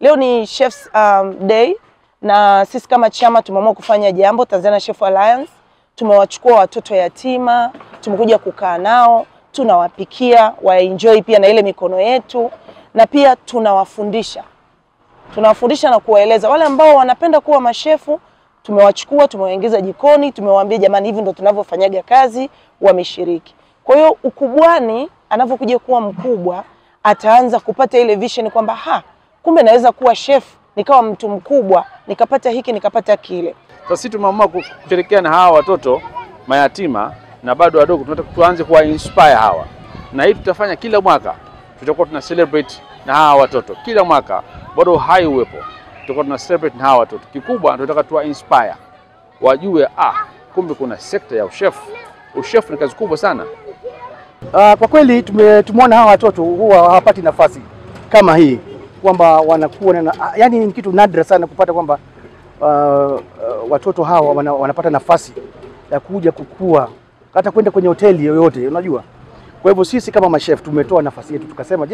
Leo ni Chefs Day na sisi kama chama tumeamua kufanya jambo, Tanzania Chef Alliance. Tumewachukua watoto yatima, tumekuja kukaa nao, tunawapikia, waenjoy pia na ile mikono yetu, na pia tunawafundisha. Tunawafundisha na kuwaeleza wale ambao wanapenda kuwa mashefu, tumewachukua, tumewaingiza jikoni, tumewaambia jamani hivi ndo tunavyofanyaga kazi, wameshiriki. Kwa hiyo ukubwani anapokuja kuwa mkubwa ataanza kupata ile vision kwamba kumbe naweza kuwa chef nikawa mtu mkubwa, nikapata hiki nikapata kile. Sasa sisi tumeamua kushirikiana na hawa watoto mayatima na bado wadogo, tunataka tuanze kuwa inspire hawa. Na hii tutafanya kila mwaka. Tutakuwa tuna celebrate na hawa watoto kila mwaka. Bado hai uwepo. Tutakuwa tuna celebrate na hawa watoto. Kikubwa tunataka tuwa inspire. Wajue kumbe kuna sekta ya uchef. Uchef ni kazi kubwa sana. Kwa kweli tumeona hawa watoto huwa hawapati nafasi kama hii, kwamba wanakuwa yani ni kitu nadra sana kupata kwamba watoto hawa wanapata nafasi ya kuja kukua hata kwenda kwenye hoteli yoyote, unajua. Kwa hivyo sisi kama mashef tumetoa nafasi yetu, tukasema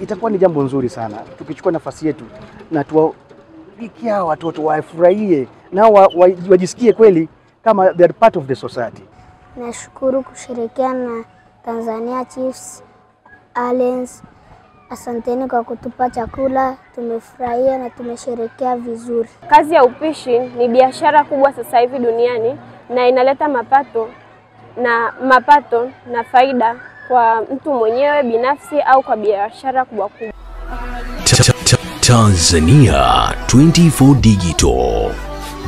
itakuwa ni jambo nzuri sana tukichukua nafasi yetu na tuwapikia hawa watoto wafurahie na wajisikie kweli kama they are part of the society. Nashukuru kushirikiana na Tanzania Chefs Alliance. Asanteni kwa kutupa chakula, tumefurahia na tumesherehekea vizuri. Kazi ya upishi ni biashara kubwa sasa hivi duniani na inaleta mapato na faida kwa mtu mwenyewe binafsi au kwa biashara kubwa kubwa. Tanzania 24 Digital,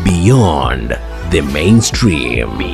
beyond the mainstream.